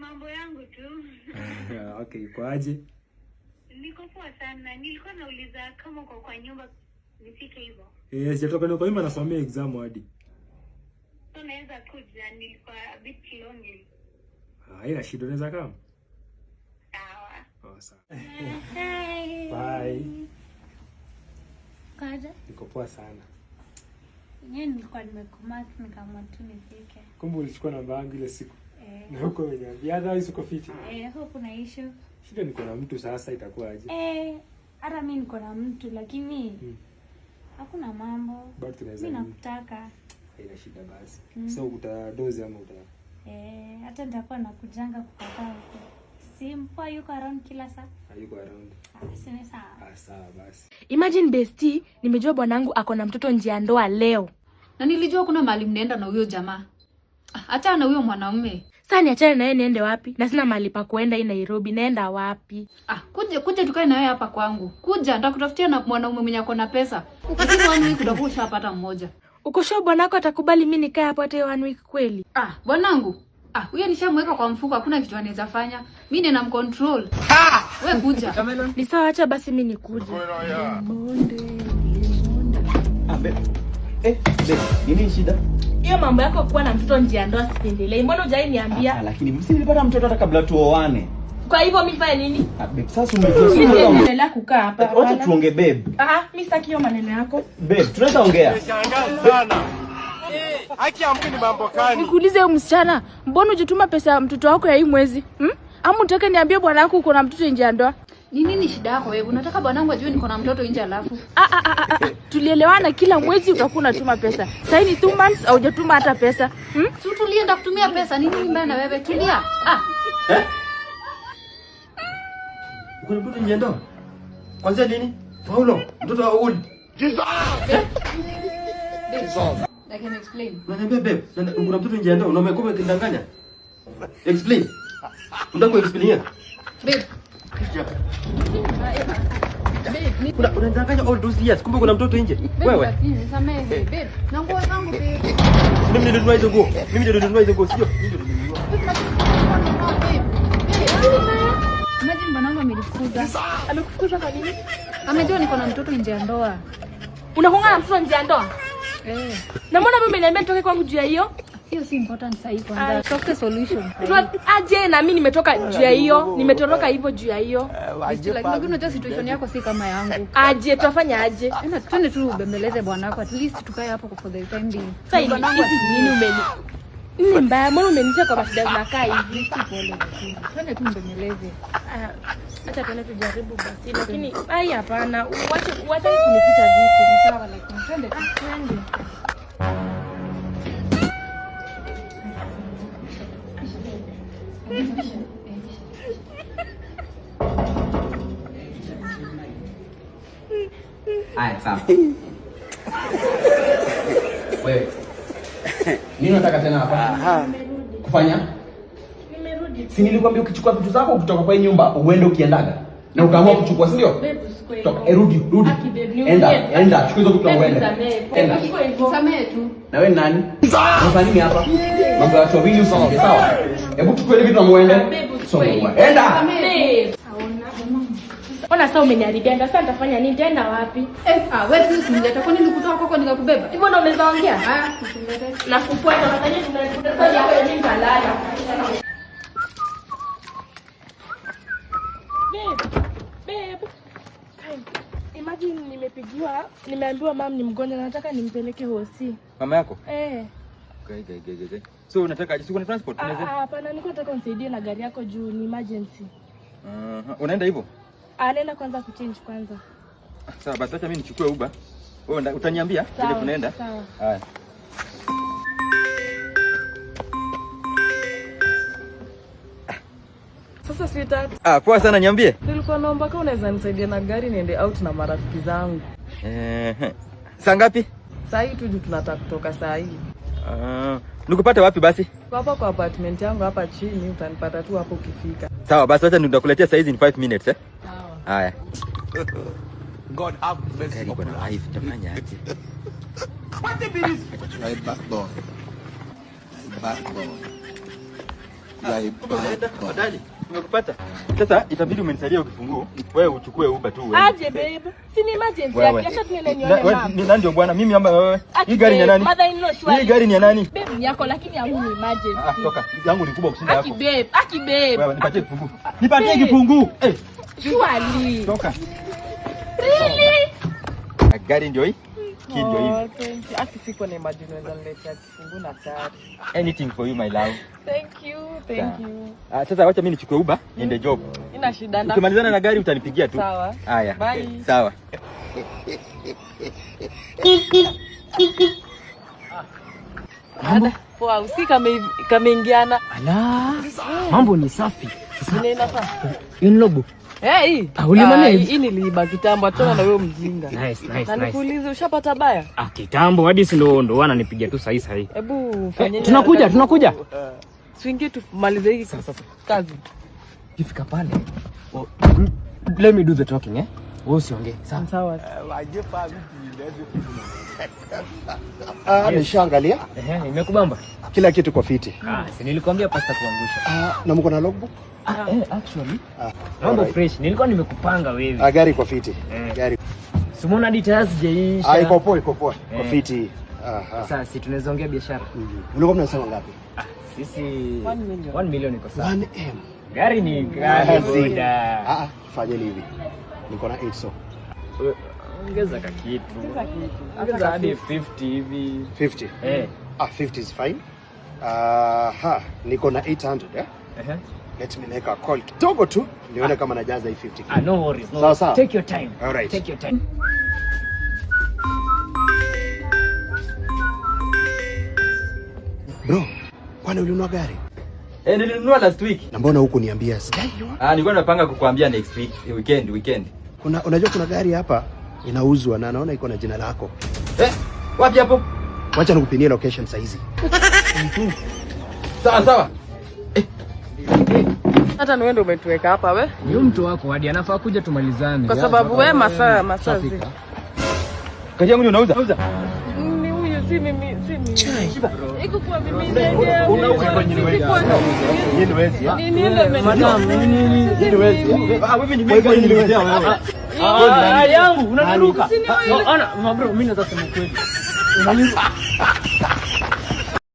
mambo yangu tu. Okay, iko aje? Niko poa sana. Nilikuwa nauliza kama uko kwa nyumba nifike hivyo. Sijatoka kwa nyumba nasomea exam hadi. So naweza kuja, nilikuwa a bit lonely. Haina shida, unaweza kama? Sawa. Oh, sawa. Hi. Bye. Kaja? Niko poa sana. Nilikuwa nimekumaki nikaamua tu nifike. Kumbe ulichukua namba yangu ile siku. Na huko wenyewe. Otherwise uko fiti. Huko kuna issue. Shida niko na mtu sasa, itakuwa aje? Hata mimi niko na mtu lakini hakuna mambo. Mimi nakutaka. Haina shida basi. So utadozi ama uta? Hata nitakuwa nakujanga kukataa huko. Simpo yuko around kila saa. Hayuko around. Sina sawa. Sawa basi. Imagine bestie, nimejua bwanangu ako na mtoto nje ya ndoa leo. Na nilijua kuna mahali mnaenda na huyo jamaa. Acha na huyo mwanaume. Sasa niachane na yeye niende wapi? Na sina mahali pa kuenda hii Nairobi, naenda wapi? Kuja tukae na wewe hapa kwangu. Kuja nitakutafutia na mwanaume mwenye ako na pesa. Lakini 1 week utakuwa ushapata mmoja. Uko sure bwanako atakubali mimi nikae hapo hata 1 week kweli? Bwanangu. Huyo nishamweka kwa mfuko, hakuna kitu anaweza fanya. Mimi nina mcontrol. Wewe kuja. Ni sawa, acha basi mimi nikuje. Babe. Babe, nini shida? Hiyo mambo yako kuwa na mtoto nje ya ndoa sipendelee. Mbona hujai niambia? Lakini mimi nilipata mtoto hata kabla tuoane. Kwa hivyo mimi fanya nini? Babe, sasa umejua sisi tunaendelea kukaa hapa. Wacha tuongee babe. Mimi sitaki hiyo maneno yako. Babe, tunaweza ongea. Shangazi sana. Haki ya Mungu ni mambo gani? Nikuulize huyu msichana, mbona hujatuma pesa ya mtoto wako ya hii mwezi? Ama unataka niambie bwana wako uko na mtoto nje ya ndoa? Ni nini shida yako wewe? Unataka bwanangu ajue niko na mtoto nje alafu? Tulielewana kila mwezi utakuwa unatuma pesa. Sasa ni 2 months au hujatuma hata pesa. Si tulienda kutumia pesa. Nini mbaya na wewe? Tulia. Uko na mtoto nje ya ndoa? Kwanza nini? Paulo, mtoto wa Uli. Jesus. I can explain. Unaniambia babe, una mtoto nje ya ndoa, unaomba kidanganya? Explain. Unataka explain? Babe. Unadanganya all those years, kumbe kuna mtoto nje. Wewe. Nisamehe babe. Na nguo zangu babe. Mimi ndio ninunua hizo nguo. Mimi ndio ninunua hizo nguo, sio? Mimi ndio ninunua. Imagine bwanangu amenifukuza. Amekufukuza kwa nini? Amejua niko na mtoto nje ya ndoa. Unakonga na mtoto nje ya ndoa? Na mbona mimi umeniambia nitoke kwangu juu ya hiyo? Hiyo si important sasa hivi kwanza. Tafute solution. Aje na mimi nimetoka juu ya hiyo, nimetoroka hivyo juu ya hiyo. Lakini unajua situation yako si kama yangu. Aje tutafanya aje? Twende tu ubembeleze bwanako, at least tukae hapo for the time being. Sasa hizi nini nini mbaya, mbona umenisha kwa mashida zinakaa hivi? Twende tu mbembeleze. Acha tuone tujaribu basi, lakini hapana, uache kunificha vitu. Sawa, lakini twende. Haya, sawa. Wewe. Nini unataka tena hapa? Kufanya? Nimerudi. Si nilikwambia ukichukua vitu zako kutoka kwa nyumba uende ukiendaga. Na ukaamua kuchukua, si ndio? Rudi. Enda. Chukua hizo vitu na uende. Enda. Nisamehe tu. Na wewe nani? Unafanya nini hapa? Mambo ya watu wawili usome, sawa? Hebu chukua hizo vitu na muende. Enda. Ona sasa umeniharibia, ndio sasa nitafanya nini? Nitaenda wapi? Wewe tu usinilete, kwani nikutoa kwako nikakubeba? Hivyo ndio unaweza ongea? Usinilete. Na kufuata unafanya tunalikuta kwa hapo mimi kalala. Babe. Imagine nimeambiwa mama ni mgonjwa, nataka nimpeleke hosi. Mama yako? Okay. So unataka aje? Siko na transport unaweza? Hapana, niko nataka unisaidie na gari yako juu ni emergency. Unaenda hivyo? Anaenda kwanza kuchange kwanza. Sawa basi acha mimi nichukue Uber. Wewe utaniambia ile tunaenda? Sawa. Haya. Sasa sweetheart. Poa sana, niambie. Nilikuwa naomba kama unaweza nisaidia na gari niende out na marafiki zangu. Saa ngapi? Saa hii tu tunataka kutoka saa hii. Nikupata wapi basi? Hapa kwa apartment yangu hapa chini, utanipata tu hapo ukifika. Sawa basi acha nitakuletea saa hizi in 5 minutes Sawa. Haya. God have mercy. Niko na life tafanya aje? What the bilis? Right backbone. Dadi, nimekupata. Sasa itabidi umenisaidia ukifunguo. Wewe uchukue Uber tu wewe. Aje babe. Si ni emergency yake. Acha tuende nione mama. Ni nani ndio bwana? Mimi ama wewe? Hii gari ni ya nani? Hii gari ni ya nani? Babe ni yako lakini yangu ni emergency. Toka. Yangu ni kubwa kushinda yako. Aki babe. Wewe nipatie kifunguo. Nipatie kifunguo. Surely. Toka. Really? Gari ndio hii? Kid ndio hivi. Thank you. Aki siko na imagine unaweza niletea kifungu na tayari. Anything for you my love. Thank you. Thank you. Sasa wacha mimi nichukue Uber niende job. Ina shida na. Ukimalizana na gari utanipigia tu. Sawa. Haya. Bye. Sawa. Ada. Poa, usika kameingiana. Ala. Mambo ni safi. Nini inafaa? Inlobo. Hey, hii niliiba kitambo, achana na wewe mjinga. Nice. Na nikuulize ushapata baya? Kitambo hadi si ndo wananipigia tu sahi. Hebu fanyeni. Tunakuja. Swingi tumalize hii sasa kazi. Kifika pale. Let me do the talking Wewe usiongee. Sawa. Nishaangalia. Imekubamba? Kila kitu kwa fiti. Si nilikwambia pasta kuangusha. Na mko na logbook? Actually. Mambo fresh. Nilikuwa nimekupanga wewe. Gari kwa fiti. Gari. Simona details jeisha. Iko poa. Kwa fiti. Sasa si tunaweza ongea biashara. Mlikuwa mnasema ngapi? Sisi 1 million iko sawa. 1M. Gari ni gari boda. Fanyeni hivi. Niko na 8 so. Ongeza kitu. Ongeza hadi 50 hivi. 50. 50 is fine. Niko na 800 Let me make a call kidogo tu nione kama najaza hii 50. No worries. Sawa. Take your time. All right. Take your time. Bro, kwani ulinunua gari? Nilinunua last week. Na mbona huku niambia sijaiona? Nilikuwa napanga kukuambia next week, weekend. Unajua kuna gari hapa inauzwa na naona iko na jina lako. Wapi hapo? Wacha nikupinie location saa hizi. Sawa. Hata ni wewe ndio umetuweka hapa we? Huyo mtu wako hadi anafaa kuja tumalizane. Kwa sababu wewe masaa Kaji yangu ni unauza? Ni huyu si mimi. Iko kwa mimi Unauza kwa nini wewe? Nini wewe? Nini Madam, nini? Nini wewe? Wewe ni mimi nililetea wewe. Yangu unaniruka. Ana bro, mimi nataka sema kweli.